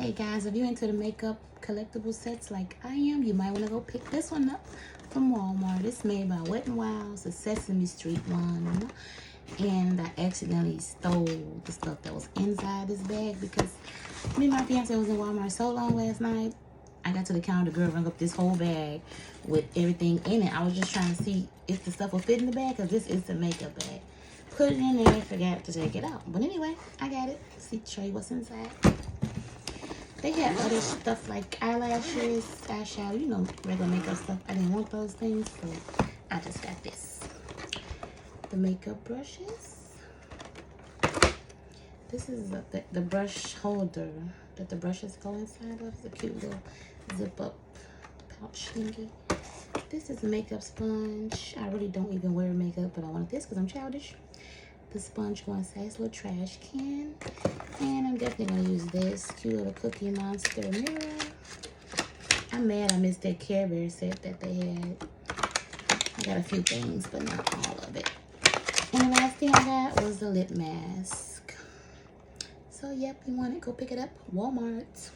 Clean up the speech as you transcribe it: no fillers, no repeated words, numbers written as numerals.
Hey guys, if you're into the makeup collectible sets like I am, you might want to go pick this one up from Walmart. It's made by Wet n Wild's, the Sesame Street one. And I accidentally stole the stuff that was inside this bag because me and my fiance was in Walmart so long last night. I got to the counter, the girl rung up this whole bag with everything in it. I was just trying to see if the stuff would fit in the bag because this is the makeup bag. Put it in there, forgot to take it out. But anyway, I got it. See, show you what's inside. They had other stuff like eyelashes, eyeshadow, you know, regular makeup stuff. I didn't want those things, so I just got this. The makeup brushes. This is the brush holder that the brushes go inside of. It's a cute little zip-up pouch thingy. This is a makeup sponge. I really don't even wear makeup, but I wanted this because I'm childish. The sponge going inside this little trash can. And I'm definitely going to use this cute little Cookie Monster mirror. I'm mad I missed that Care Bear set that they had. I got a few things, but not all of it. And the last thing I got was the lip mask. So, yep, you want it, go pick it up. Walmart.